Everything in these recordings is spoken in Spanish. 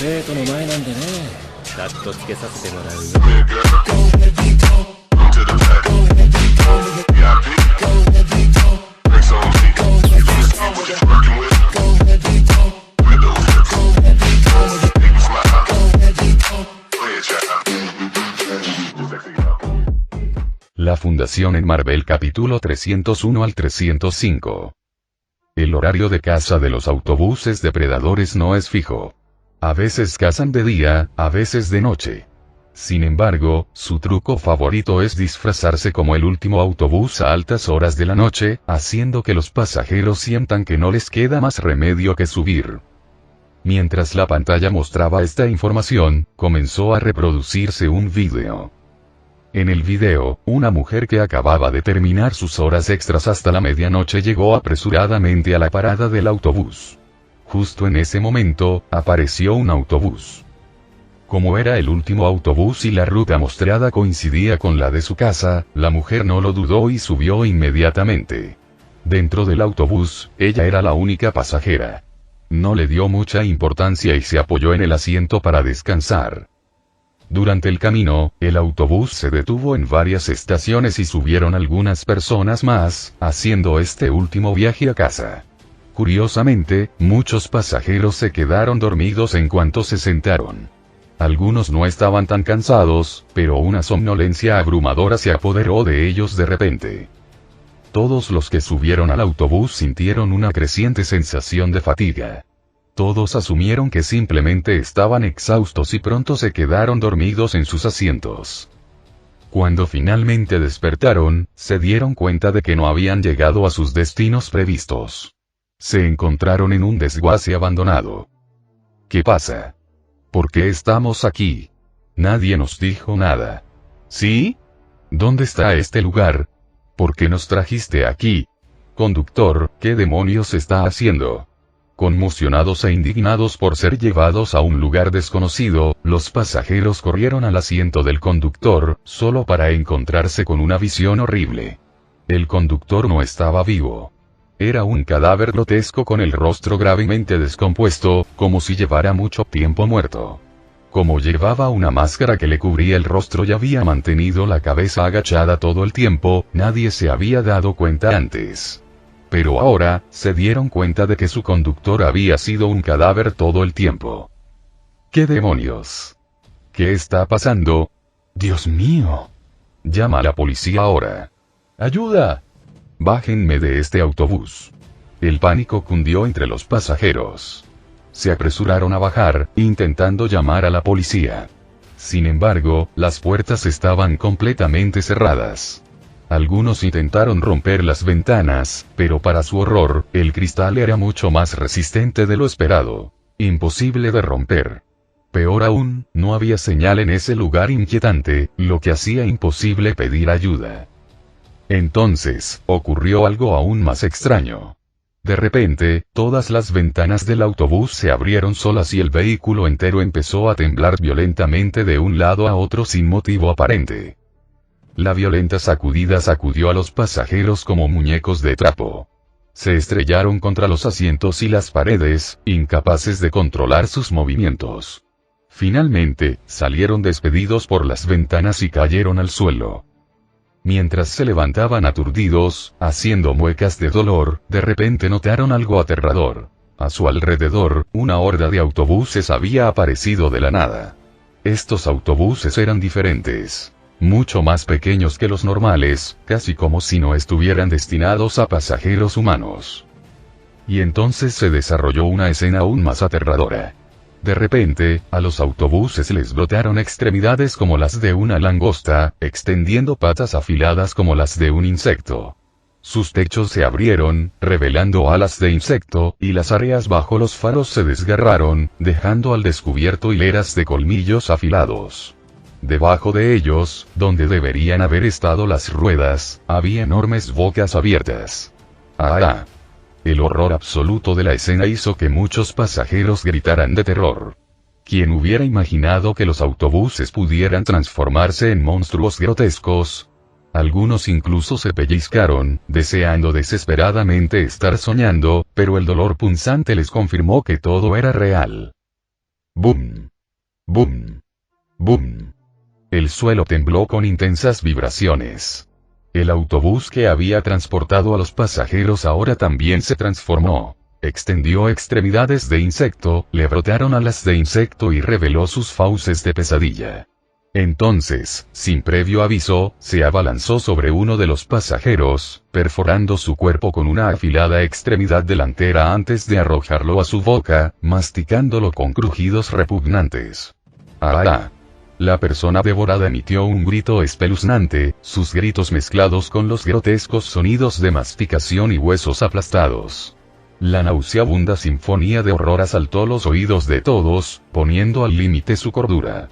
生徒の前なんでね。カットつけさせてもらうよ。La fundación en Marvel capítulo 301 al 305. El horario de caza de los autobuses depredadores no es fijo. A veces cazan de día, a veces de noche. Sin embargo, su truco favorito es disfrazarse como el último autobús a altas horas de la noche, haciendo que los pasajeros sientan que no les queda más remedio que subir. Mientras la pantalla mostraba esta información, comenzó a reproducirse un video. En el video, una mujer que acababa de terminar sus horas extras hasta la medianoche llegó apresuradamente a la parada del autobús. Justo en ese momento, apareció un autobús. Como era el último autobús y la ruta mostrada coincidía con la de su casa, la mujer no lo dudó y subió inmediatamente. Dentro del autobús, ella era la única pasajera. No le dio mucha importancia y se apoyó en el asiento para descansar. Durante el camino, el autobús se detuvo en varias estaciones y subieron algunas personas más, haciendo este último viaje a casa. Curiosamente, muchos pasajeros se quedaron dormidos en cuanto se sentaron. Algunos no estaban tan cansados, pero una somnolencia abrumadora se apoderó de ellos de repente. Todos los que subieron al autobús sintieron una creciente sensación de fatiga. Todos asumieron que simplemente estaban exhaustos y pronto se quedaron dormidos en sus asientos. Cuando finalmente despertaron, se dieron cuenta de que no habían llegado a sus destinos previstos. Se encontraron en un desguace abandonado. ¿Qué pasa? ¿Por qué estamos aquí? Nadie nos dijo nada. ¿Sí? ¿Dónde está este lugar? ¿Por qué nos trajiste aquí? Conductor, ¿qué demonios está haciendo? Conmocionados e indignados por ser llevados a un lugar desconocido, los pasajeros corrieron al asiento del conductor, solo para encontrarse con una visión horrible. El conductor no estaba vivo. Era un cadáver grotesco con el rostro gravemente descompuesto, como si llevara mucho tiempo muerto. Como llevaba una máscara que le cubría el rostro y había mantenido la cabeza agachada todo el tiempo, nadie se había dado cuenta antes. Pero ahora, se dieron cuenta de que su conductor había sido un cadáver todo el tiempo. ¿Qué demonios? ¿Qué está pasando? ¡Dios mío! Llama a la policía ahora. ¡Ayuda! Bájenme de este autobús. El pánico cundió entre los pasajeros. Se apresuraron a bajar, intentando llamar a la policía. Sin embargo, las puertas estaban completamente cerradas. Algunos intentaron romper las ventanas, pero para su horror, el cristal era mucho más resistente de lo esperado. Imposible de romper. Peor aún, no había señal en ese lugar inquietante, lo que hacía imposible pedir ayuda. Entonces, ocurrió algo aún más extraño. De repente, todas las ventanas del autobús se abrieron solas y el vehículo entero empezó a temblar violentamente de un lado a otro sin motivo aparente. La violenta sacudida sacudió a los pasajeros como muñecos de trapo. Se estrellaron contra los asientos y las paredes, incapaces de controlar sus movimientos. Finalmente, salieron despedidos por las ventanas y cayeron al suelo. Mientras se levantaban aturdidos, haciendo muecas de dolor, de repente notaron algo aterrador. A su alrededor, una horda de autobuses había aparecido de la nada. Estos autobuses eran diferentes. Mucho más pequeños que los normales, casi como si no estuvieran destinados a pasajeros humanos. Y entonces se desarrolló una escena aún más aterradora. De repente, a los autobuses les brotaron extremidades como las de una langosta, extendiendo patas afiladas como las de un insecto. Sus techos se abrieron, revelando alas de insecto, y las áreas bajo los faros se desgarraron, dejando al descubierto hileras de colmillos afilados. Debajo de ellos, donde deberían haber estado las ruedas, había enormes bocas abiertas. ¡Ah! El horror absoluto de la escena hizo que muchos pasajeros gritaran de terror. ¿Quién hubiera imaginado que los autobuses pudieran transformarse en monstruos grotescos? Algunos incluso se pellizcaron, deseando desesperadamente estar soñando, pero el dolor punzante les confirmó que todo era real. ¡Bum! ¡Bum! ¡Bum! El suelo tembló con intensas vibraciones. El autobús que había transportado a los pasajeros ahora también se transformó. Extendió extremidades de insecto, le brotaron alas de insecto y reveló sus fauces de pesadilla. Entonces, sin previo aviso, se abalanzó sobre uno de los pasajeros, perforando su cuerpo con una afilada extremidad delantera antes de arrojarlo a su boca, masticándolo con crujidos repugnantes. ¡Ah! La persona devorada emitió un grito espeluznante, sus gritos mezclados con los grotescos sonidos de masticación y huesos aplastados. La nauseabunda sinfonía de horror asaltó los oídos de todos, poniendo al límite su cordura.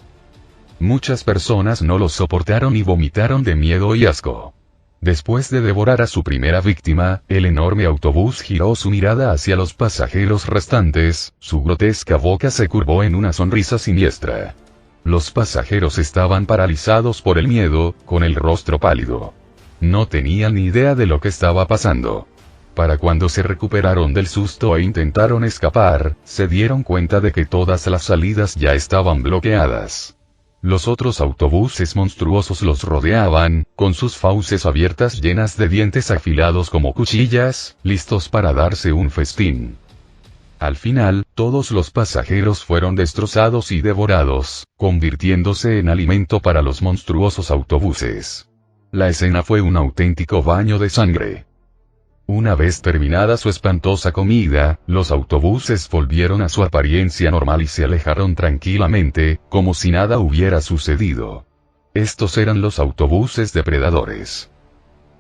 Muchas personas no lo soportaron y vomitaron de miedo y asco. Después de devorar a su primera víctima, el enorme autobús giró su mirada hacia los pasajeros restantes, su grotesca boca se curvó en una sonrisa siniestra. Los pasajeros estaban paralizados por el miedo, con el rostro pálido. No tenían ni idea de lo que estaba pasando. Para cuando se recuperaron del susto e intentaron escapar, se dieron cuenta de que todas las salidas ya estaban bloqueadas. Los otros autobuses monstruosos los rodeaban, con sus fauces abiertas llenas de dientes afilados como cuchillas, listos para darse un festín. Al final, todos los pasajeros fueron destrozados y devorados, convirtiéndose en alimento para los monstruosos autobuses. La escena fue un auténtico baño de sangre. Una vez terminada su espantosa comida, los autobuses volvieron a su apariencia normal y se alejaron tranquilamente, como si nada hubiera sucedido. Estos eran los autobuses depredadores.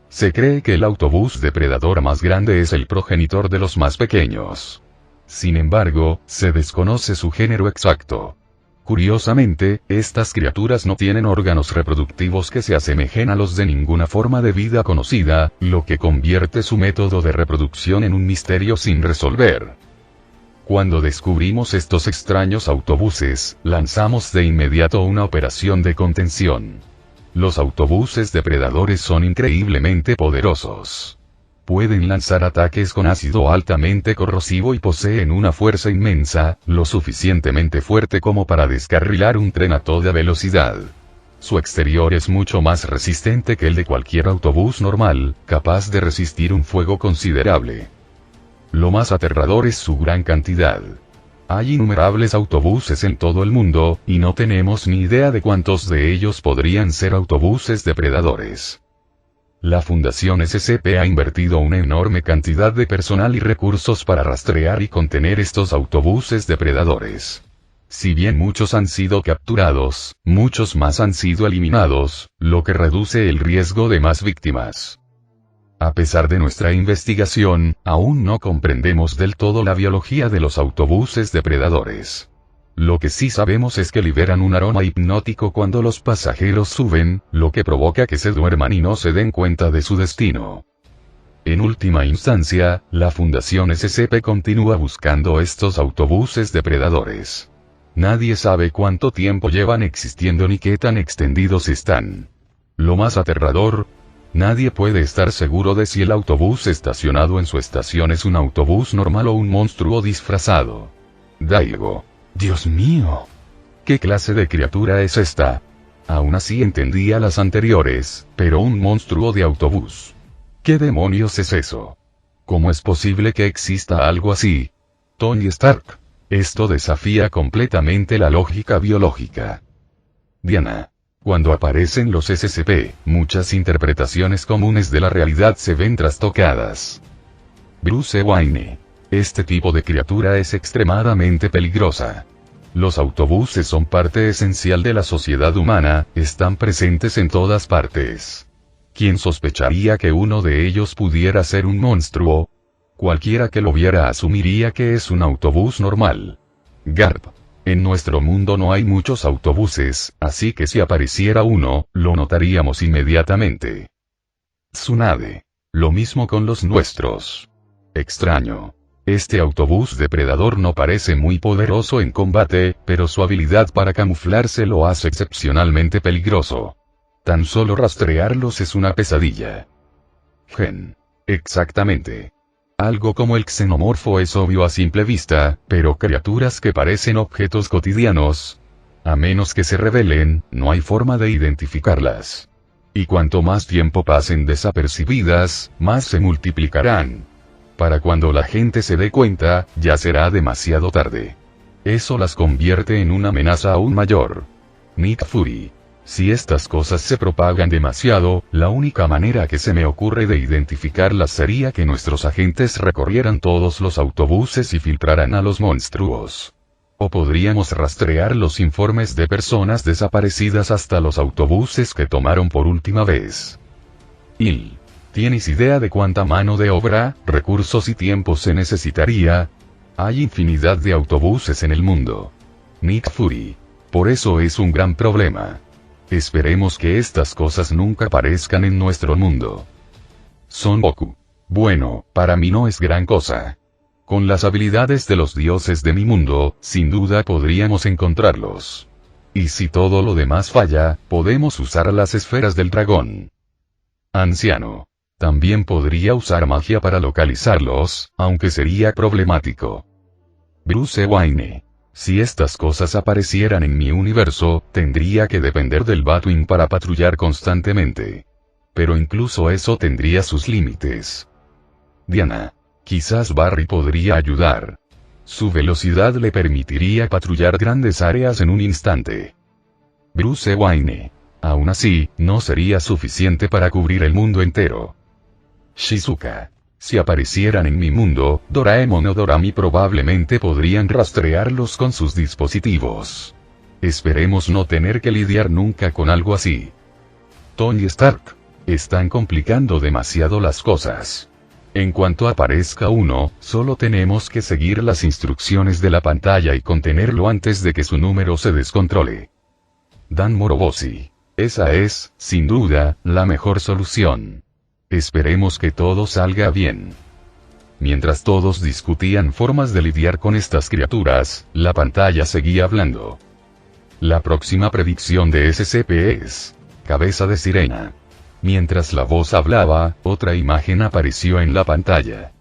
Se cree que el autobús depredador más grande es el progenitor de los más pequeños. Sin embargo, se desconoce su género exacto. Curiosamente, estas criaturas no tienen órganos reproductivos que se asemejen a los de ninguna forma de vida conocida, lo que convierte su método de reproducción en un misterio sin resolver. Cuando descubrimos estos extraños autobuses, lanzamos de inmediato una operación de contención. Los autobuses depredadores son increíblemente poderosos. Pueden lanzar ataques con ácido altamente corrosivo y poseen una fuerza inmensa, lo suficientemente fuerte como para descarrilar un tren a toda velocidad. Su exterior es mucho más resistente que el de cualquier autobús normal, capaz de resistir un fuego considerable. Lo más aterrador es su gran cantidad. Hay innumerables autobuses en todo el mundo, y no tenemos ni idea de cuántos de ellos podrían ser autobuses depredadores. La Fundación SCP ha invertido una enorme cantidad de personal y recursos para rastrear y contener estos autobuses depredadores. Si bien muchos han sido capturados, muchos más han sido eliminados, lo que reduce el riesgo de más víctimas. A pesar de nuestra investigación, aún no comprendemos del todo la biología de los autobuses depredadores. Lo que sí sabemos es que liberan un aroma hipnótico cuando los pasajeros suben, lo que provoca que se duerman y no se den cuenta de su destino. En última instancia, la Fundación SCP continúa buscando estos autobuses depredadores. Nadie sabe cuánto tiempo llevan existiendo ni qué tan extendidos están. Lo más aterrador, nadie puede estar seguro de si el autobús estacionado en su estación es un autobús normal o un monstruo disfrazado. Daigo. Dios mío. ¿Qué clase de criatura es esta? Aún así entendía las anteriores, pero un monstruo de autobús. ¿Qué demonios es eso? ¿Cómo es posible que exista algo así? Tony Stark. Esto desafía completamente la lógica biológica. Diana. Cuando aparecen los SCP, muchas interpretaciones comunes de la realidad se ven trastocadas. Bruce Wayne. Este tipo de criatura es extremadamente peligrosa. Los autobuses son parte esencial de la sociedad humana, están presentes en todas partes. ¿Quién sospecharía que uno de ellos pudiera ser un monstruo? Cualquiera que lo viera asumiría que es un autobús normal. Garp. En nuestro mundo no hay muchos autobuses, así que si apareciera uno, lo notaríamos inmediatamente. Tsunade. Lo mismo con los nuestros. Extraño. Este autobús depredador no parece muy poderoso en combate, pero su habilidad para camuflarse lo hace excepcionalmente peligroso. Tan solo rastrearlos es una pesadilla. Gen. Exactamente. Algo como el xenomorfo es obvio a simple vista, pero criaturas que parecen objetos cotidianos, a menos que se revelen, no hay forma de identificarlas. Y cuanto más tiempo pasen desapercibidas, más se multiplicarán. Para cuando la gente se dé cuenta, ya será demasiado tarde. Eso las convierte en una amenaza aún mayor. Nick Fury. Si estas cosas se propagan demasiado, la única manera que se me ocurre de identificarlas sería que nuestros agentes recorrieran todos los autobuses y filtraran a los monstruos. O podríamos rastrear los informes de personas desaparecidas hasta los autobuses que tomaron por última vez. ¿Tienes idea de cuánta mano de obra, recursos y tiempo se necesitaría? Hay infinidad de autobuses en el mundo. Nick Fury. Por eso es un gran problema. Esperemos que estas cosas nunca aparezcan en nuestro mundo. Son Goku. Bueno, para mí no es gran cosa. Con las habilidades de los dioses de mi mundo, sin duda podríamos encontrarlos. Y si todo lo demás falla, podemos usar las esferas del dragón. Anciano. También podría usar magia para localizarlos, aunque sería problemático. Bruce Wayne. Si estas cosas aparecieran en mi universo, tendría que depender del Batwing para patrullar constantemente. Pero incluso eso tendría sus límites. Diana. Quizás Barry podría ayudar. Su velocidad le permitiría patrullar grandes áreas en un instante. Bruce Wayne. Aún así, no sería suficiente para cubrir el mundo entero. Shizuka. Si aparecieran en mi mundo, Doraemon o Dorami probablemente podrían rastrearlos con sus dispositivos. Esperemos no tener que lidiar nunca con algo así. Tony Stark. Están complicando demasiado las cosas. En cuanto aparezca uno, solo tenemos que seguir las instrucciones de la pantalla y contenerlo antes de que su número se descontrole. Dan Moroboshi. Esa es, sin duda, la mejor solución. Esperemos que todo salga bien. Mientras todos discutían formas de lidiar con estas criaturas, la pantalla seguía hablando. La próxima predicción de SCP es cabeza de sirena. Mientras la voz hablaba, otra imagen apareció en la pantalla.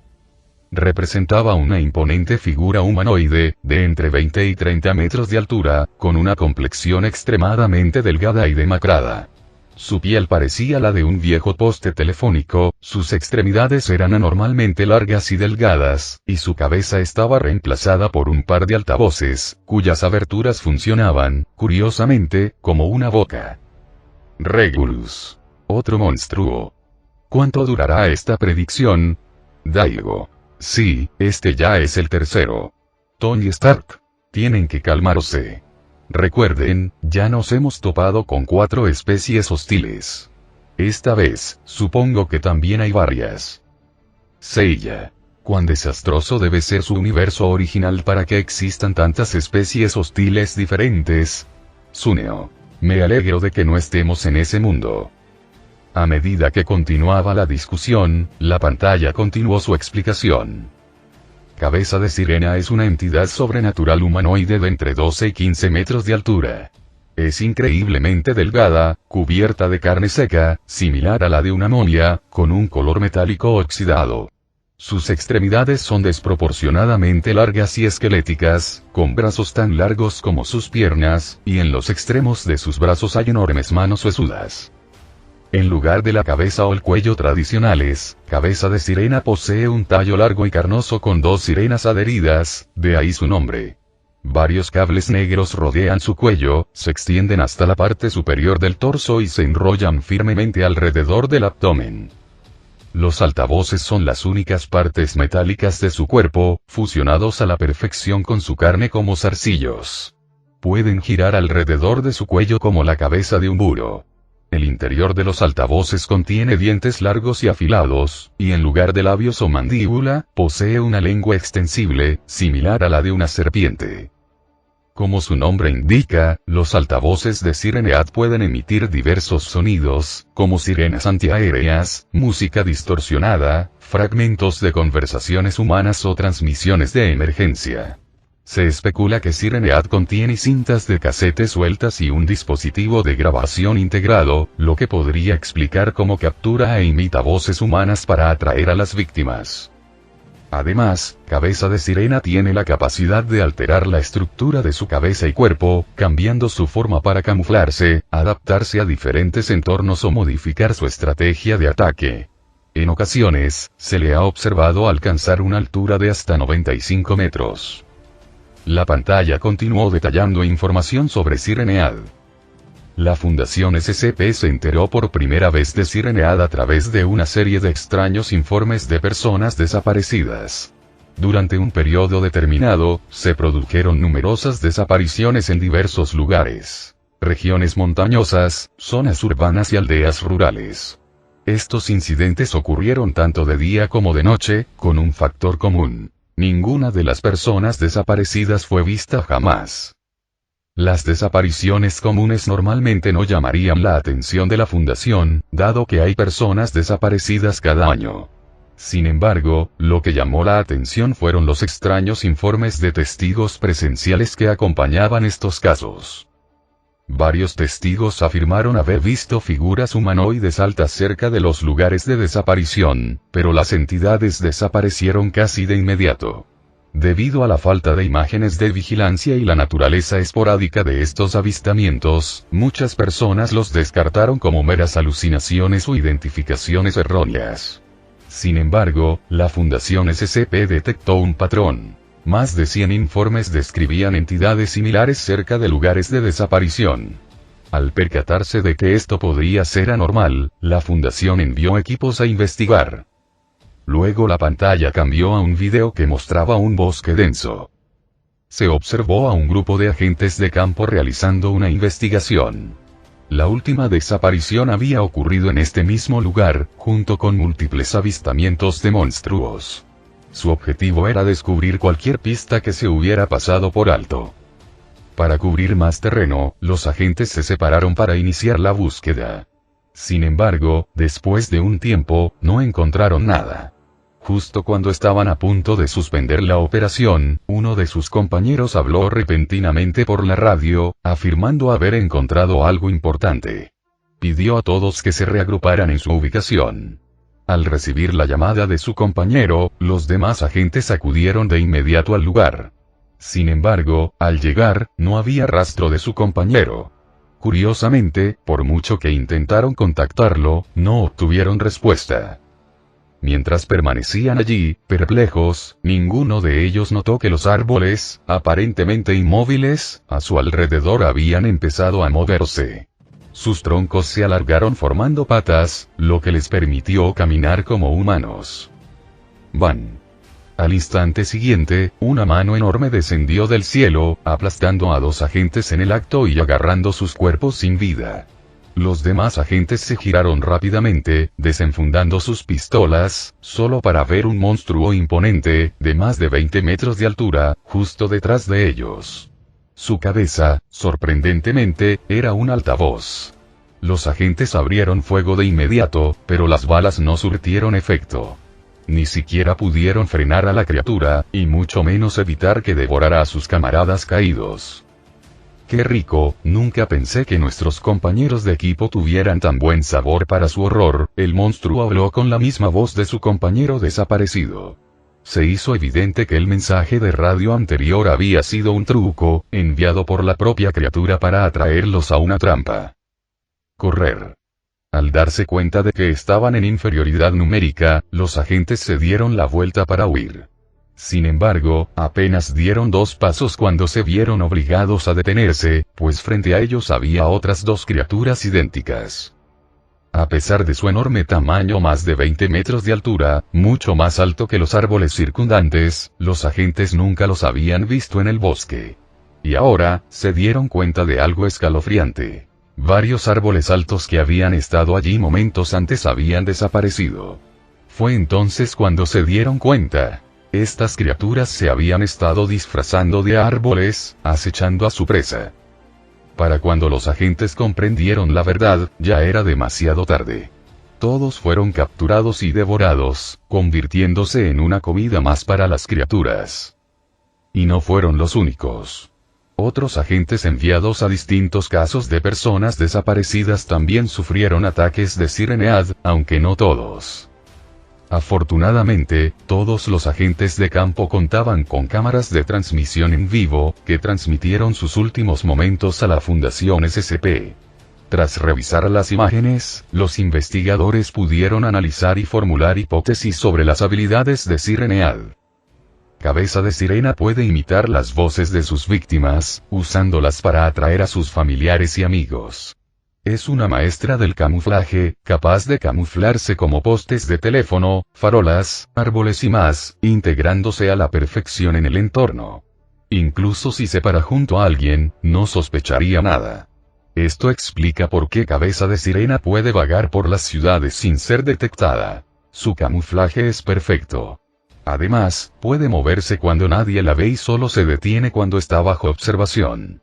Representaba una imponente figura humanoide, de entre 20 y 30 metros de altura, con una complexión extremadamente delgada y demacrada. Su piel parecía la de un viejo poste telefónico, sus extremidades eran anormalmente largas y delgadas, y su cabeza estaba reemplazada por un par de altavoces, cuyas aberturas funcionaban, curiosamente, como una boca. Regulus. Otro monstruo. ¿Cuánto durará esta predicción? Daigo. Sí, este ya es el tercero. Tony Stark. Tienen que calmarse. Recuerden, ya nos hemos topado con 4 especies hostiles. Esta vez, supongo que también hay varias. Seiya. Cuán desastroso debe ser su universo original para que existan tantas especies hostiles diferentes. Tsuneo. Me alegro de que no estemos en ese mundo. A medida que continuaba la discusión, la pantalla continuó su explicación. Cabeza de sirena es una entidad sobrenatural humanoide de entre 12 y 15 metros de altura. Es increíblemente delgada, cubierta de carne seca, similar a la de una momia, con un color metálico oxidado. Sus extremidades son desproporcionadamente largas y esqueléticas, con brazos tan largos como sus piernas, y en los extremos de sus brazos hay enormes manos huesudas. En lugar de la cabeza o el cuello tradicionales, cabeza de sirena posee un tallo largo y carnoso con 2 sirenas adheridas, de ahí su nombre. Varios cables negros rodean su cuello, se extienden hasta la parte superior del torso y se enrollan firmemente alrededor del abdomen. Los altavoces son las únicas partes metálicas de su cuerpo, fusionados a la perfección con su carne como zarcillos. Pueden girar alrededor de su cuello como la cabeza de un búho. El interior de los altavoces contiene dientes largos y afilados, y en lugar de labios o mandíbula, posee una lengua extensible, similar a la de una serpiente. Como su nombre indica, los altavoces de Sirenead pueden emitir diversos sonidos, como sirenas antiaéreas, música distorsionada, fragmentos de conversaciones humanas o transmisiones de emergencia. Se especula que Sirenead contiene cintas de casete sueltas y un dispositivo de grabación integrado, lo que podría explicar cómo captura e imita voces humanas para atraer a las víctimas. Además, Cabeza de Sirena tiene la capacidad de alterar la estructura de su cabeza y cuerpo, cambiando su forma para camuflarse, adaptarse a diferentes entornos o modificar su estrategia de ataque. En ocasiones, se le ha observado alcanzar una altura de hasta 95 metros. La pantalla continuó detallando información sobre Sirenead. La Fundación SCP se enteró por primera vez de Sirenead a través de una serie de extraños informes de personas desaparecidas. Durante un periodo determinado, se produjeron numerosas desapariciones en diversos lugares, regiones montañosas, zonas urbanas y aldeas rurales. Estos incidentes ocurrieron tanto de día como de noche, con un factor común: ninguna de las personas desaparecidas fue vista jamás. Las desapariciones comunes normalmente no llamarían la atención de la Fundación, dado que hay personas desaparecidas cada año. Sin embargo, lo que llamó la atención fueron los extraños informes de testigos presenciales que acompañaban estos casos. Varios testigos afirmaron haber visto figuras humanoides altas cerca de los lugares de desaparición, pero las entidades desaparecieron casi de inmediato. Debido a la falta de imágenes de vigilancia y la naturaleza esporádica de estos avistamientos, muchas personas los descartaron como meras alucinaciones o identificaciones erróneas. Sin embargo, la Fundación SCP detectó un patrón. Más de 100 informes describían entidades similares cerca de lugares de desaparición. Al percatarse de que esto podría ser anormal, la Fundación envió equipos a investigar. Luego la pantalla cambió a un video que mostraba un bosque denso. Se observó a un grupo de agentes de campo realizando una investigación. La última desaparición había ocurrido en este mismo lugar, junto con múltiples avistamientos de monstruos. Su objetivo era descubrir cualquier pista que se hubiera pasado por alto. Para cubrir más terreno, los agentes se separaron para iniciar la búsqueda. Sin embargo, después de un tiempo, no encontraron nada. Justo cuando estaban a punto de suspender la operación, uno de sus compañeros habló repentinamente por la radio, afirmando haber encontrado algo importante. Pidió a todos que se reagruparan en su ubicación. Al recibir la llamada de su compañero, los demás agentes acudieron de inmediato al lugar. Sin embargo, al llegar, no había rastro de su compañero. Curiosamente, por mucho que intentaron contactarlo, no obtuvieron respuesta. Mientras permanecían allí, perplejos, ninguno de ellos notó que los árboles, aparentemente inmóviles, a su alrededor habían empezado a moverse. Sus troncos se alargaron formando patas, lo que les permitió caminar como humanos. ¡Van! Al instante siguiente, una mano enorme descendió del cielo, aplastando a 2 agentes en el acto y agarrando sus cuerpos sin vida. Los demás agentes se giraron rápidamente, desenfundando sus pistolas, solo para ver un monstruo imponente, de más de 20 metros de altura, justo detrás de ellos. Su cabeza, sorprendentemente, era un altavoz. Los agentes abrieron fuego de inmediato, pero las balas no surtieron efecto. Ni siquiera pudieron frenar a la criatura, y mucho menos evitar que devorara a sus camaradas caídos. ¡Qué rico! Nunca pensé que nuestros compañeros de equipo tuvieran tan buen sabor para su horror. El monstruo habló con la misma voz de su compañero desaparecido. Se hizo evidente que el mensaje de radio anterior había sido un truco, enviado por la propia criatura para atraerlos a una trampa. Correr. Al darse cuenta de que estaban en inferioridad numérica, los agentes se dieron la vuelta para huir. Sin embargo, apenas dieron 2 pasos cuando se vieron obligados a detenerse, pues frente a ellos había otras 2 criaturas idénticas. A pesar de su enorme tamaño, más de 20 metros de altura, mucho más alto que los árboles circundantes, los agentes nunca los habían visto en el bosque. Y ahora, se dieron cuenta de algo escalofriante. Varios árboles altos que habían estado allí momentos antes habían desaparecido. Fue entonces cuando se dieron cuenta. Estas criaturas se habían estado disfrazando de árboles, acechando a su presa. Para cuando los agentes comprendieron la verdad, ya era demasiado tarde. Todos fueron capturados y devorados, convirtiéndose en una comida más para las criaturas. Y no fueron los únicos. Otros agentes enviados a distintos casos de personas desaparecidas también sufrieron ataques de Sirenead, aunque no todos. Afortunadamente, todos los agentes de campo contaban con cámaras de transmisión en vivo, que transmitieron sus últimos momentos a la Fundación SCP. Tras revisar las imágenes, los investigadores pudieron analizar y formular hipótesis sobre las habilidades de Sirenead. Cabeza de Sirena puede imitar las voces de sus víctimas, usándolas para atraer a sus familiares y amigos. Es una maestra del camuflaje, capaz de camuflarse como postes de teléfono, farolas, árboles y más, integrándose a la perfección en el entorno. Incluso si se para junto a alguien, no sospecharía nada. Esto explica por qué Cabeza de Sirena puede vagar por las ciudades sin ser detectada. Su camuflaje es perfecto. Además, puede moverse cuando nadie la ve y solo se detiene cuando está bajo observación.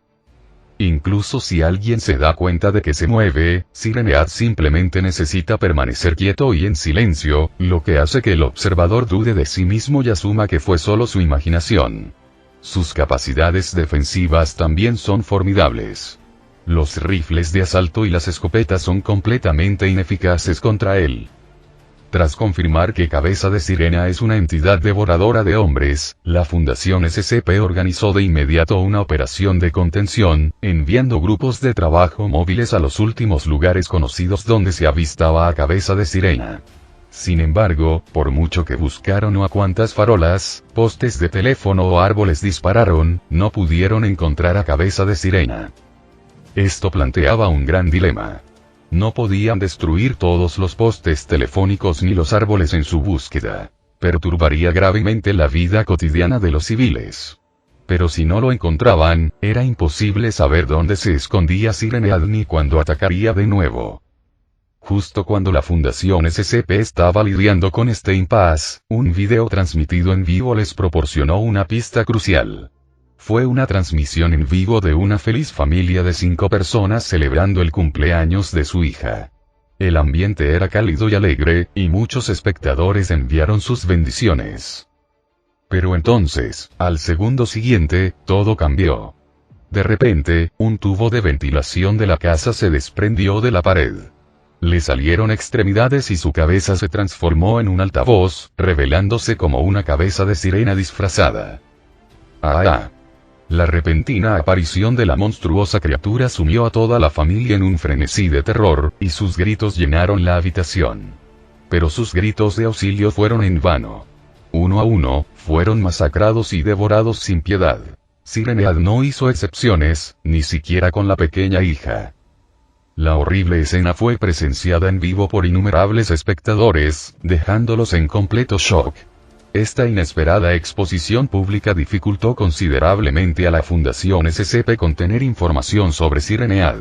Incluso si alguien se da cuenta de que se mueve, Sirenead simplemente necesita permanecer quieto y en silencio, lo que hace que el observador dude de sí mismo y asuma que fue solo su imaginación. Sus capacidades defensivas también son formidables. Los rifles de asalto y las escopetas son completamente ineficaces contra él. Tras confirmar que Cabeza de Sirena es una entidad devoradora de hombres, la Fundación SCP organizó de inmediato una operación de contención, enviando grupos de trabajo móviles a los últimos lugares conocidos donde se avistaba a Cabeza de Sirena. Sin embargo, por mucho que buscaron o a cuantas farolas, postes de teléfono o árboles dispararon, no pudieron encontrar a Cabeza de Sirena. Esto planteaba un gran dilema. No podían destruir todos los postes telefónicos ni los árboles en su búsqueda. Perturbaría gravemente la vida cotidiana de los civiles. Pero si no lo encontraban, era imposible saber dónde se escondía Sirenead ni cuándo atacaría de nuevo. Justo cuando la Fundación SCP estaba lidiando con este impasse, un video transmitido en vivo les proporcionó una pista crucial. Fue una transmisión en vivo de una feliz familia de 5 personas celebrando el cumpleaños de su hija. El ambiente era cálido y alegre, y muchos espectadores enviaron sus bendiciones. Pero entonces, al segundo siguiente, todo cambió. De repente, un tubo de ventilación de la casa se desprendió de la pared. Le salieron extremidades y su cabeza se transformó en un altavoz, revelándose como una cabeza de sirena disfrazada. ¡Ah! La repentina aparición de la monstruosa criatura sumió a toda la familia en un frenesí de terror, y sus gritos llenaron la habitación. Pero sus gritos de auxilio fueron en vano. Uno a uno, fueron masacrados y devorados sin piedad. Sirenead no hizo excepciones, ni siquiera con la pequeña hija. La horrible escena fue presenciada en vivo por innumerables espectadores, dejándolos en completo shock. Esta inesperada exposición pública dificultó considerablemente a la Fundación SCP contener información sobre Sirenead.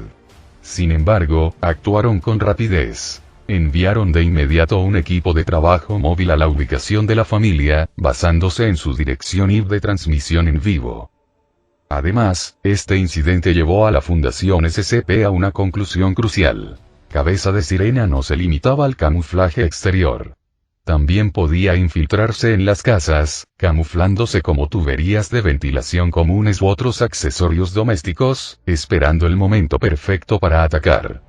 Sin embargo, actuaron con rapidez. Enviaron de inmediato un equipo de trabajo móvil a la ubicación de la familia, basándose en su dirección IP de transmisión en vivo. Además, este incidente llevó a la Fundación SCP a una conclusión crucial. Cabeza de Sirena no se limitaba al camuflaje exterior. También podía infiltrarse en las casas, camuflándose como tuberías de ventilación comunes u otros accesorios domésticos, esperando el momento perfecto para atacar.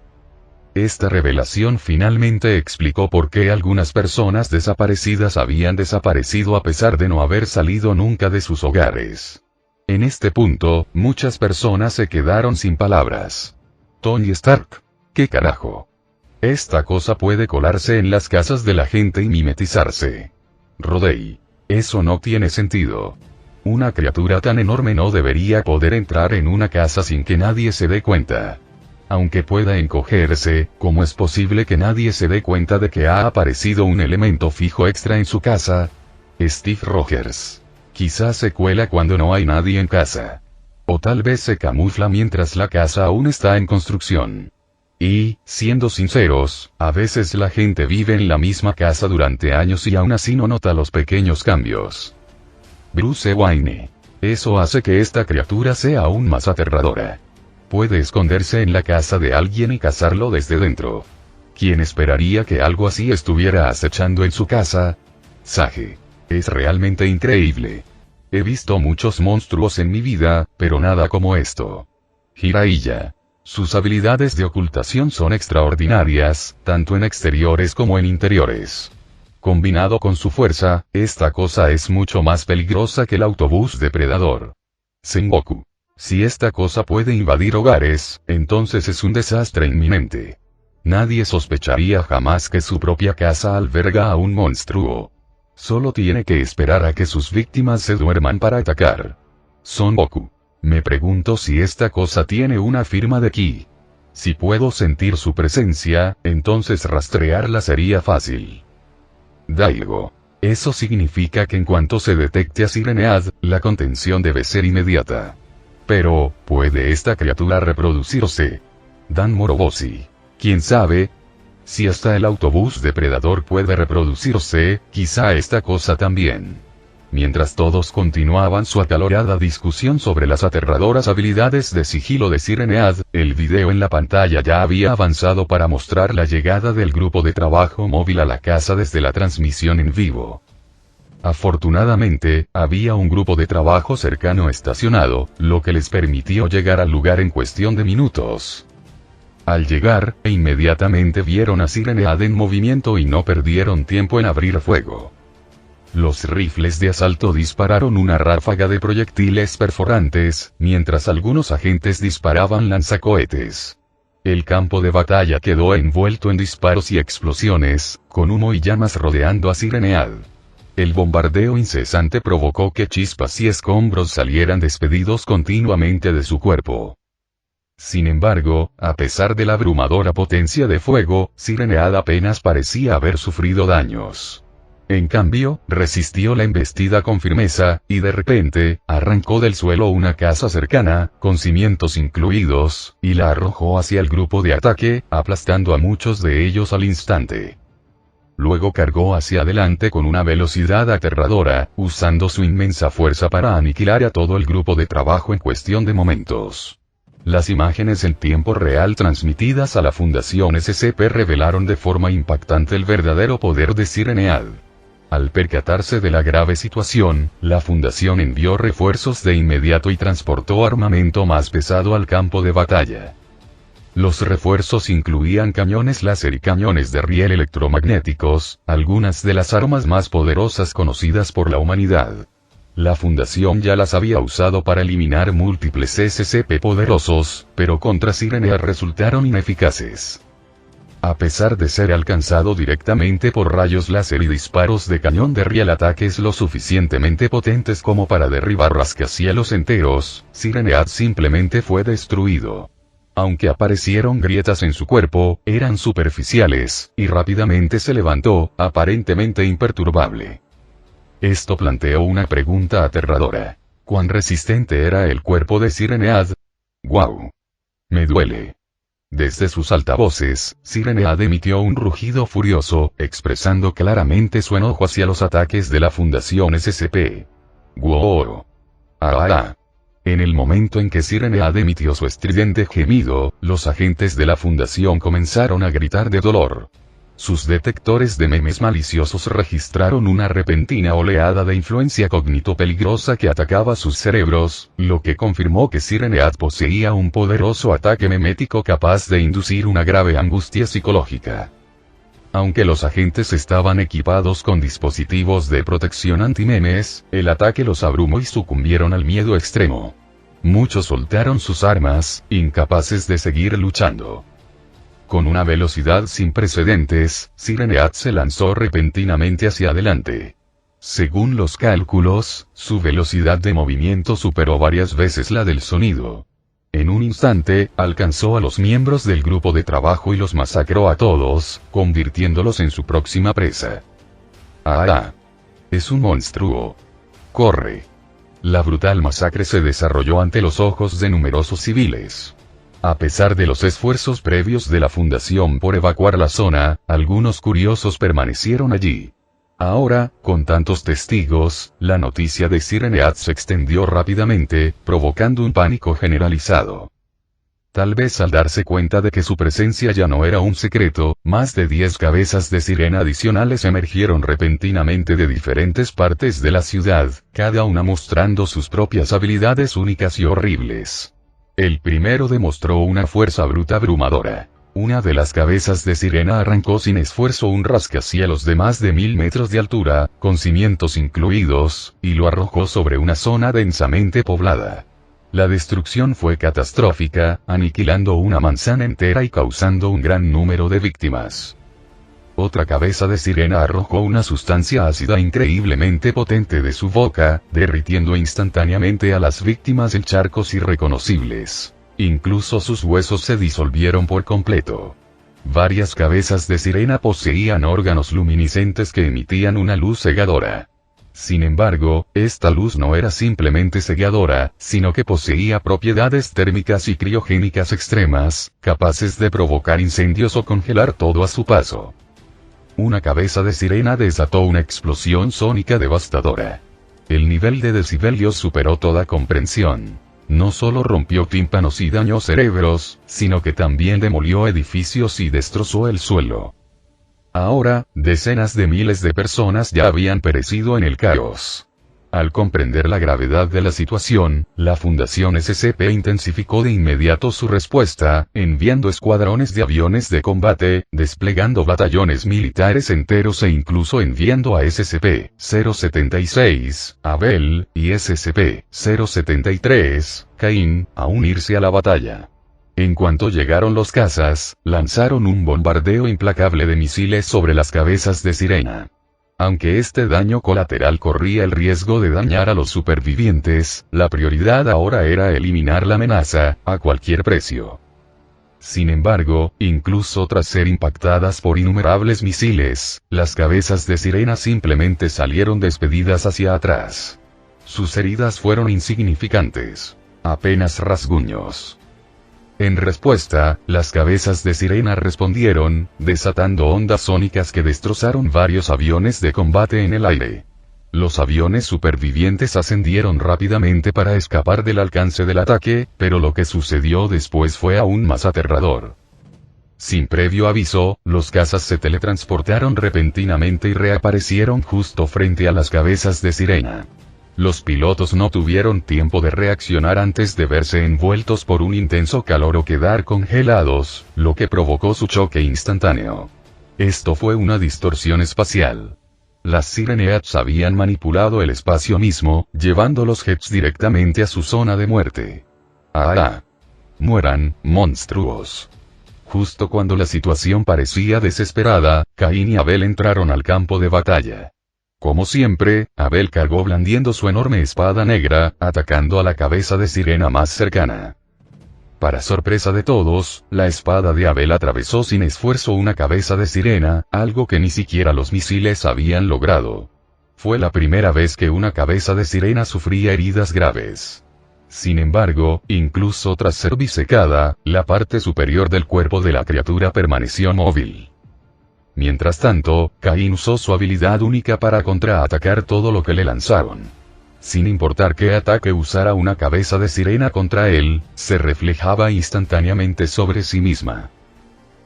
Esta revelación finalmente explicó por qué algunas personas desaparecidas habían desaparecido a pesar de no haber salido nunca de sus hogares. En este punto, muchas personas se quedaron sin palabras. Tony Stark. ¿Qué carajo? Esta cosa puede colarse en las casas de la gente y mimetizarse. Rodey. Eso no tiene sentido. Una criatura tan enorme no debería poder entrar en una casa sin que nadie se dé cuenta. Aunque pueda encogerse, ¿cómo es posible que nadie se dé cuenta de que ha aparecido un elemento fijo extra en su casa? Steve Rogers. Quizás se cuela cuando no hay nadie en casa. O tal vez se camufla mientras la casa aún está en construcción. Y, siendo sinceros, a veces la gente vive en la misma casa durante años y aún así no nota los pequeños cambios. Bruce Wayne. Eso hace que esta criatura sea aún más aterradora. Puede esconderse en la casa de alguien y cazarlo desde dentro. ¿Quién esperaría que algo así estuviera acechando en su casa? Sage. Es realmente increíble. He visto muchos monstruos en mi vida, pero nada como esto. Jiraiya. Sus habilidades de ocultación son extraordinarias, tanto en exteriores como en interiores. Combinado con su fuerza, esta cosa es mucho más peligrosa que el autobús depredador. Sengoku. Si esta cosa puede invadir hogares, entonces es un desastre inminente. Nadie sospecharía jamás que su propia casa alberga a un monstruo. Solo tiene que esperar a que sus víctimas se duerman para atacar. Son Goku. Me pregunto si esta cosa tiene una firma de ki. Si puedo sentir su presencia, entonces rastrearla sería fácil. Daigo. Eso significa que en cuanto se detecte a Sirenead, la contención debe ser inmediata. Pero, ¿puede esta criatura reproducirse? Dan Moroboshi. ¿Quién sabe? Si hasta el autobús depredador puede reproducirse, quizá esta cosa también. Mientras todos continuaban su acalorada discusión sobre las aterradoras habilidades de sigilo de Sirenead, el video en la pantalla ya había avanzado para mostrar la llegada del grupo de trabajo móvil a la casa desde la transmisión en vivo. Afortunadamente, había un grupo de trabajo cercano estacionado, lo que les permitió llegar al lugar en cuestión de minutos. Al llegar, inmediatamente vieron a Sirenead en movimiento y no perdieron tiempo en abrir fuego. Los rifles de asalto dispararon una ráfaga de proyectiles perforantes, mientras algunos agentes disparaban lanzacohetes. El campo de batalla quedó envuelto en disparos y explosiones, con humo y llamas rodeando a Sirenead. El bombardeo incesante provocó que chispas y escombros salieran despedidos continuamente de su cuerpo. Sin embargo, a pesar de la abrumadora potencia de fuego, Sirenead apenas parecía haber sufrido daños. En cambio, resistió la embestida con firmeza, y de repente, arrancó del suelo una casa cercana, con cimientos incluidos, y la arrojó hacia el grupo de ataque, aplastando a muchos de ellos al instante. Luego cargó hacia adelante con una velocidad aterradora, usando su inmensa fuerza para aniquilar a todo el grupo de trabajo en cuestión de momentos. Las imágenes en tiempo real transmitidas a la Fundación SCP revelaron de forma impactante el verdadero poder de Sirenead. Al percatarse de la grave situación, la Fundación envió refuerzos de inmediato y transportó armamento más pesado al campo de batalla. Los refuerzos incluían cañones láser y cañones de riel electromagnéticos, algunas de las armas más poderosas conocidas por la humanidad. La Fundación ya las había usado para eliminar múltiples SCP poderosos, pero contra Sirenead resultaron ineficaces. A pesar de ser alcanzado directamente por rayos láser y disparos de cañón de riel ataques lo suficientemente potentes como para derribar rascacielos enteros, Sirenead simplemente fue destruido. Aunque aparecieron grietas en su cuerpo, eran superficiales, y rápidamente se levantó, aparentemente imperturbable. Esto planteó una pregunta aterradora. ¿Cuán resistente era el cuerpo de Sirenead? ¡Guau! Me duele. Desde sus altavoces, Sirenead emitió un rugido furioso, expresando claramente su enojo hacia los ataques de la Fundación SCP. ¡Wow! ¡Ah! En el momento en que Sirenead emitió su estridente gemido, los agentes de la Fundación comenzaron a gritar de dolor. Sus detectores de memes maliciosos registraron una repentina oleada de influencia cognito peligrosa que atacaba sus cerebros, lo que confirmó que Sirenead poseía un poderoso ataque memético capaz de inducir una grave angustia psicológica. Aunque los agentes estaban equipados con dispositivos de protección anti-memes, el ataque los abrumó y sucumbieron al miedo extremo. Muchos soltaron sus armas, incapaces de seguir luchando. Con una velocidad sin precedentes, Sirenead se lanzó repentinamente hacia adelante. Según los cálculos, su velocidad de movimiento superó varias veces la del sonido. En un instante, alcanzó a los miembros del grupo de trabajo y los masacró a todos, convirtiéndolos en su próxima presa. ¡Ah! Es un monstruo. ¡Corre! La brutal masacre se desarrolló ante los ojos de numerosos civiles. A pesar de los esfuerzos previos de la Fundación por evacuar la zona, algunos curiosos permanecieron allí. Ahora, con tantos testigos, la noticia de Sirenead se extendió rápidamente, provocando un pánico generalizado. Tal vez al darse cuenta de que su presencia ya no era un secreto, más de 10 cabezas de sirena adicionales emergieron repentinamente de diferentes partes de la ciudad, cada una mostrando sus propias habilidades únicas y horribles. El primero demostró una fuerza bruta abrumadora. Una de las cabezas de sirena arrancó sin esfuerzo un rascacielos de más de 1000 metros de altura, con cimientos incluidos, y lo arrojó sobre una zona densamente poblada. La destrucción fue catastrófica, aniquilando una manzana entera y causando un gran número de víctimas. Otra cabeza de sirena arrojó una sustancia ácida increíblemente potente de su boca, derritiendo instantáneamente a las víctimas en charcos irreconocibles. Incluso sus huesos se disolvieron por completo. Varias cabezas de sirena poseían órganos luminiscentes que emitían una luz cegadora. Sin embargo, esta luz no era simplemente cegadora, sino que poseía propiedades térmicas y criogénicas extremas, capaces de provocar incendios o congelar todo a su paso. Una cabeza de sirena desató una explosión sónica devastadora. El nivel de decibelios superó toda comprensión. No solo rompió tímpanos y dañó cerebros, sino que también demolió edificios y destrozó el suelo. Ahora, decenas de miles de personas ya habían perecido en el caos. Al comprender la gravedad de la situación, la Fundación SCP intensificó de inmediato su respuesta, enviando escuadrones de aviones de combate, desplegando batallones militares enteros e incluso enviando a SCP-076, Abel, y SCP-073, Caín, a unirse a la batalla. En cuanto llegaron los cazas, lanzaron un bombardeo implacable de misiles sobre las cabezas de sirena. Aunque este daño colateral corría el riesgo de dañar a los supervivientes, la prioridad ahora era eliminar la amenaza, a cualquier precio. Sin embargo, incluso tras ser impactadas por innumerables misiles, las cabezas de sirena simplemente salieron despedidas hacia atrás. Sus heridas fueron insignificantes. Apenas rasguños. En respuesta, las cabezas de sirena respondieron, desatando ondas sónicas que destrozaron varios aviones de combate en el aire. Los aviones supervivientes ascendieron rápidamente para escapar del alcance del ataque, pero lo que sucedió después fue aún más aterrador. Sin previo aviso, los cazas se teletransportaron repentinamente y reaparecieron justo frente a las cabezas de sirena. Los pilotos no tuvieron tiempo de reaccionar antes de verse envueltos por un intenso calor o quedar congelados, lo que provocó su choque instantáneo. Esto fue una distorsión espacial. Las Sireneads habían manipulado el espacio mismo, llevando los jets directamente a su zona de muerte. ¡Ah! ¡Mueran, monstruos! Justo cuando la situación parecía desesperada, Caín y Abel entraron al campo de batalla. Como siempre, Abel cargó blandiendo su enorme espada negra, atacando a la cabeza de sirena más cercana. Para sorpresa de todos, la espada de Abel atravesó sin esfuerzo una cabeza de sirena, algo que ni siquiera los misiles habían logrado. Fue la primera vez que una cabeza de sirena sufría heridas graves. Sin embargo, incluso tras ser disecada, la parte superior del cuerpo de la criatura permaneció móvil. Mientras tanto, Caín usó su habilidad única para contraatacar todo lo que le lanzaron. Sin importar qué ataque usara una cabeza de sirena contra él, se reflejaba instantáneamente sobre sí misma.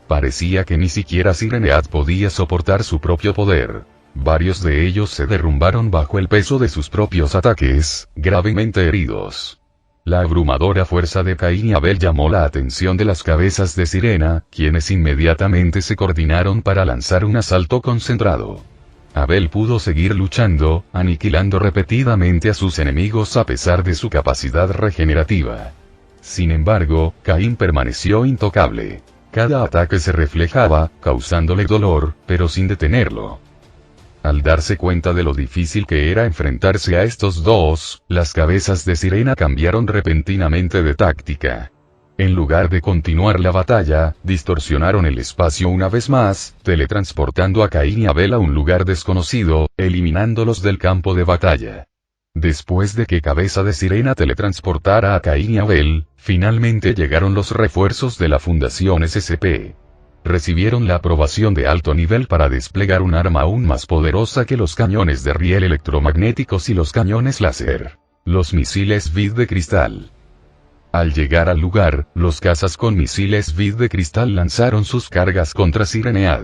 Parecía que ni siquiera Sirenead podía soportar su propio poder. Varios de ellos se derrumbaron bajo el peso de sus propios ataques, gravemente heridos. La abrumadora fuerza de Caín y Abel llamó la atención de las cabezas de sirena, quienes inmediatamente se coordinaron para lanzar un asalto concentrado. Abel pudo seguir luchando, aniquilando repetidamente a sus enemigos a pesar de su capacidad regenerativa. Sin embargo, Caín permaneció intocable. Cada ataque se reflejaba, causándole dolor, pero sin detenerlo. Al darse cuenta de lo difícil que era enfrentarse a estos dos, las cabezas de sirena cambiaron repentinamente de táctica. En lugar de continuar la batalla, distorsionaron el espacio una vez más, teletransportando a Caín y Abel a un lugar desconocido, eliminándolos del campo de batalla. Después de que Cabeza de Sirena teletransportara a Caín y Abel, finalmente llegaron los refuerzos de la Fundación SCP. Recibieron la aprobación de alto nivel para desplegar un arma aún más poderosa que los cañones de riel electromagnéticos y los cañones láser. Los misiles Vid de cristal. Al llegar al lugar, los cazas con misiles Vid de cristal lanzaron sus cargas contra Sirenead.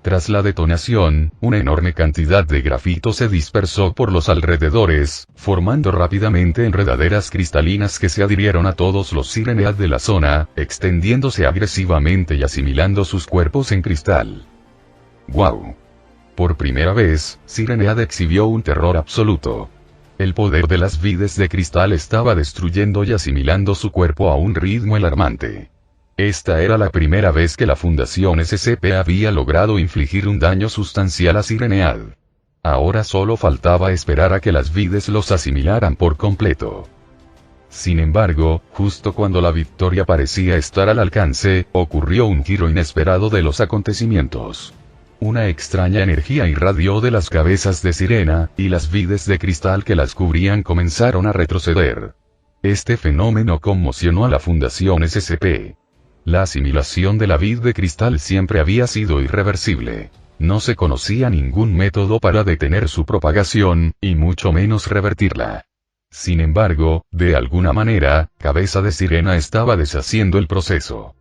Tras la detonación, una enorme cantidad de grafito se dispersó por los alrededores, formando rápidamente enredaderas cristalinas que se adhirieron a todos los Sirenead de la zona, extendiéndose agresivamente y asimilando sus cuerpos en cristal. ¡Guau! Por primera vez, Sirenead exhibió un terror absoluto. El poder de las vides de cristal estaba destruyendo y asimilando su cuerpo a un ritmo alarmante. Esta era la primera vez que la Fundación SCP había logrado infligir un daño sustancial a Sirenead. Ahora solo faltaba esperar a que las vides los asimilaran por completo. Sin embargo, justo cuando la victoria parecía estar al alcance, ocurrió un giro inesperado de los acontecimientos. Una extraña energía irradió de las cabezas de sirena, y las vides de cristal que las cubrían comenzaron a retroceder. Este fenómeno conmocionó a la Fundación SCP. La asimilación de la vid de cristal siempre había sido irreversible. No se conocía ningún método para detener su propagación, y mucho menos revertirla. Sin embargo, de alguna manera, Cabeza de Sirena estaba deshaciendo el proceso.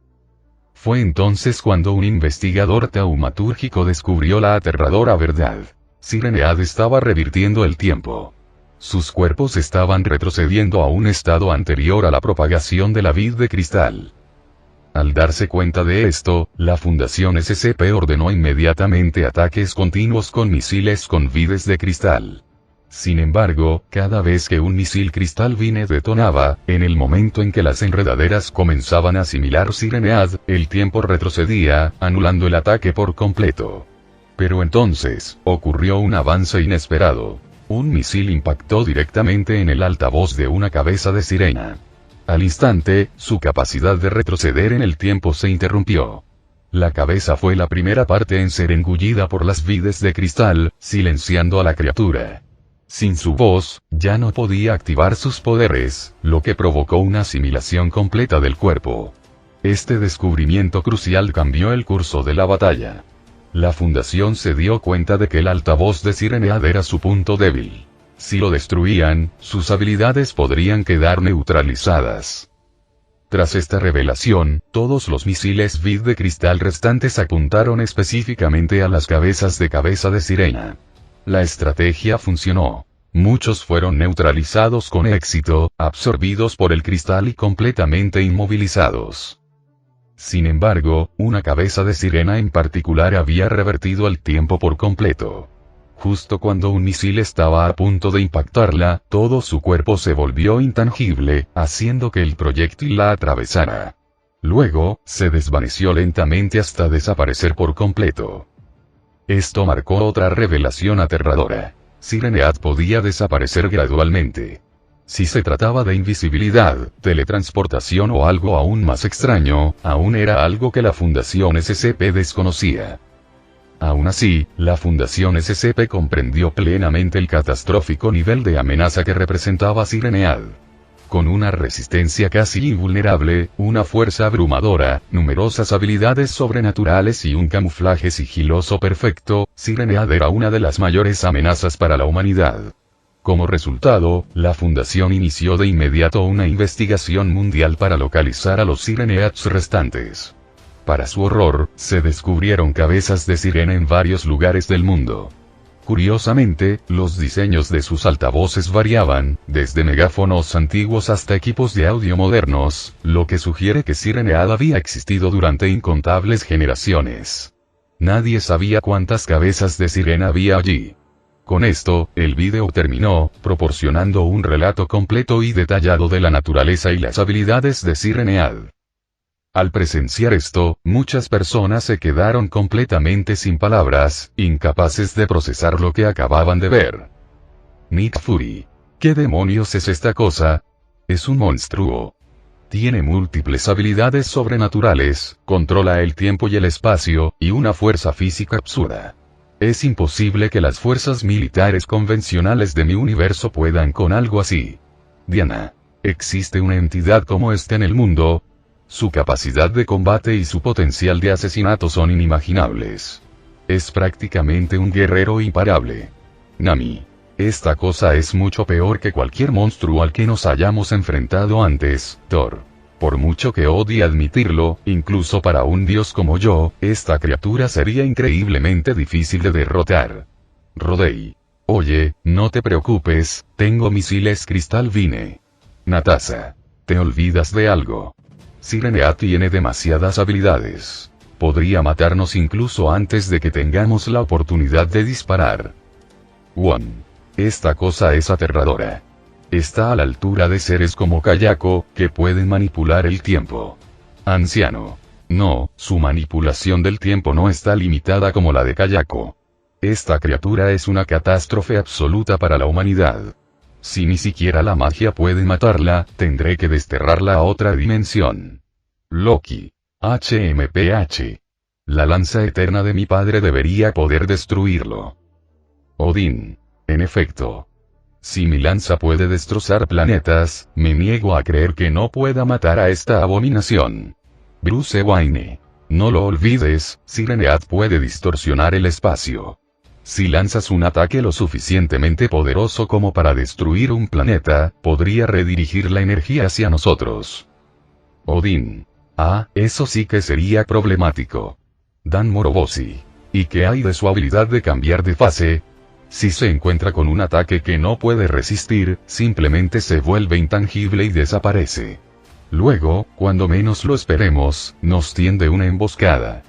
Fue entonces cuando un investigador taumatúrgico descubrió la aterradora verdad. Sirenead estaba revirtiendo el tiempo. Sus cuerpos estaban retrocediendo a un estado anterior a la propagación de la vid de cristal. Al darse cuenta de esto, la Fundación SCP ordenó inmediatamente ataques continuos con misiles con vides de cristal. Sin embargo, cada vez que un misil cristal vine detonaba, en el momento en que las enredaderas comenzaban a asimilar Sirenead, el tiempo retrocedía, anulando el ataque por completo. Pero entonces, ocurrió un avance inesperado. Un misil impactó directamente en el altavoz de una cabeza de sirena. Al instante, su capacidad de retroceder en el tiempo se interrumpió. La cabeza fue la primera parte en ser engullida por las vides de cristal, silenciando a la criatura. Sin su voz, ya no podía activar sus poderes, lo que provocó una asimilación completa del cuerpo. Este descubrimiento crucial cambió el curso de la batalla. La Fundación se dio cuenta de que el altavoz de Sirenead era su punto débil. Si lo destruían, sus habilidades podrían quedar neutralizadas. Tras esta revelación, todos los misiles vid de cristal restantes apuntaron específicamente a las cabezas de Cabeza de Sirena. La estrategia funcionó. Muchos fueron neutralizados con éxito, absorbidos por el cristal y completamente inmovilizados. Sin embargo, una cabeza de sirena en particular había revertido el tiempo por completo. Justo cuando un misil estaba a punto de impactarla, todo su cuerpo se volvió intangible, haciendo que el proyectil la atravesara. Luego, se desvaneció lentamente hasta desaparecer por completo. Esto marcó otra revelación aterradora. Sirenead podía desaparecer gradualmente. Si se trataba de invisibilidad, teletransportación o algo aún más extraño, aún era algo que la Fundación SCP desconocía. Aún así, la Fundación SCP comprendió plenamente el catastrófico nivel de amenaza que representaba Sirenead. Con una resistencia casi invulnerable, una fuerza abrumadora, numerosas habilidades sobrenaturales y un camuflaje sigiloso perfecto, Sirenead era una de las mayores amenazas para la humanidad. Como resultado, la Fundación inició de inmediato una investigación mundial para localizar a los Sireneads restantes. Para su horror, se descubrieron cabezas de sirena en varios lugares del mundo. Curiosamente, los diseños de sus altavoces variaban, desde megáfonos antiguos hasta equipos de audio modernos, lo que sugiere que Sirenead había existido durante incontables generaciones. Nadie sabía cuántas cabezas de sirena había allí. Con esto, el vídeo terminó, proporcionando un relato completo y detallado de la naturaleza y las habilidades de Sirenead. Al presenciar esto, muchas personas se quedaron completamente sin palabras, incapaces de procesar lo que acababan de ver. Nick Fury. ¿Qué demonios es esta cosa? Es un monstruo. Tiene múltiples habilidades sobrenaturales, controla el tiempo y el espacio, y una fuerza física absurda. Es imposible que las fuerzas militares convencionales de mi universo puedan con algo así. Diana. ¿Existe una entidad como esta en el mundo? Su capacidad de combate y su potencial de asesinato son inimaginables. Es prácticamente un guerrero imparable. Nami. Esta cosa es mucho peor que cualquier monstruo al que nos hayamos enfrentado antes, Thor. Por mucho que odie admitirlo, incluso para un dios como yo, esta criatura sería increíblemente difícil de derrotar. Rodei. Oye, no te preocupes, tengo misiles Cristal Vine. Natasa. Te olvidas de algo. Sirenea tiene demasiadas habilidades. Podría matarnos incluso antes de que tengamos la oportunidad de disparar. Won. Esta cosa es aterradora. Está a la altura de seres como Kayako, que pueden manipular el tiempo. Anciano. No, su manipulación del tiempo no está limitada como la de Kayako. Esta criatura es una catástrofe absoluta para la humanidad. Si ni siquiera la magia puede matarla, tendré que desterrarla a otra dimensión. Loki. HMPH. La lanza eterna de mi padre debería poder destruirlo. Odín. En efecto. Si mi lanza puede destrozar planetas, me niego a creer que no pueda matar a esta abominación. Bruce Wayne. No lo olvides, Sirenead puede distorsionar el espacio. Si lanzas un ataque lo suficientemente poderoso como para destruir un planeta, podría redirigir la energía hacia nosotros. Odín. Ah, eso sí que sería problemático. Dan Moroboshi. ¿Y qué hay de su habilidad de cambiar de fase? Si se encuentra con un ataque que no puede resistir, simplemente se vuelve intangible y desaparece. Luego, cuando menos lo esperemos, nos tiende una emboscada.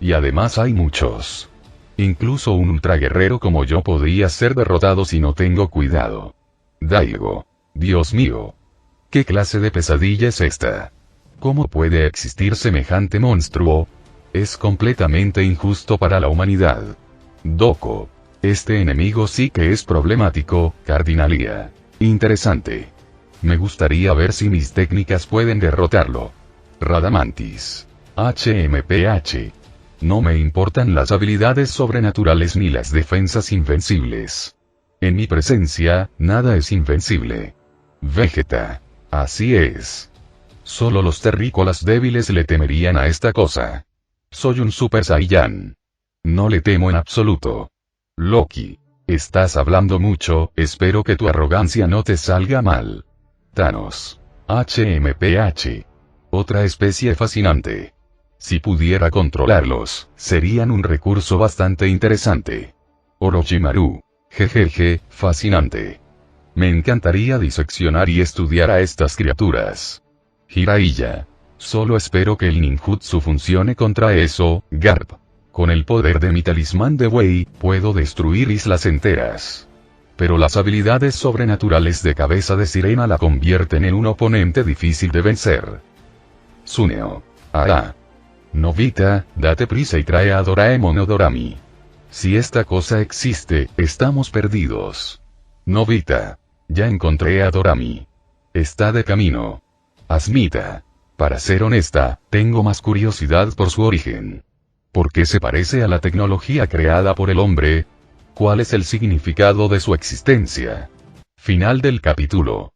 Y además hay muchos. Incluso un ultraguerrero como yo podría ser derrotado si no tengo cuidado. Daigo. Dios mío. ¿Qué clase de pesadilla es esta? ¿Cómo puede existir semejante monstruo? Es completamente injusto para la humanidad. Doko. Este enemigo sí que es problemático, Cardinalia. Interesante. Me gustaría ver si mis técnicas pueden derrotarlo. Radamantis. HMPH. No me importan las habilidades sobrenaturales ni las defensas invencibles. En mi presencia, nada es invencible. Vegeta. Así es. Solo los terrícolas débiles le temerían a esta cosa. Soy un Super Saiyan. No le temo en absoluto. Loki. Estás hablando mucho, espero que tu arrogancia no te salga mal. Thanos. HMPH. Otra especie fascinante. Si pudiera controlarlos, serían un recurso bastante interesante. Orochimaru. Jejeje, fascinante. Me encantaría diseccionar y estudiar a estas criaturas. Jiraiya. Solo espero que el ninjutsu funcione contra eso, Garp. Con el poder de mi talismán de Wei, puedo destruir islas enteras. Pero las habilidades sobrenaturales de Cabeza de Sirena la convierten en un oponente difícil de vencer. Tsuneo. Ah. Novita, date prisa y trae a Doraemon o Dorami. Si esta cosa existe, estamos perdidos. Novita. Ya encontré a Dorami. Está de camino. Asmita. Para ser honesta, tengo más curiosidad por su origen. ¿Por qué se parece a la tecnología creada por el hombre? ¿Cuál es el significado de su existencia? Final del capítulo.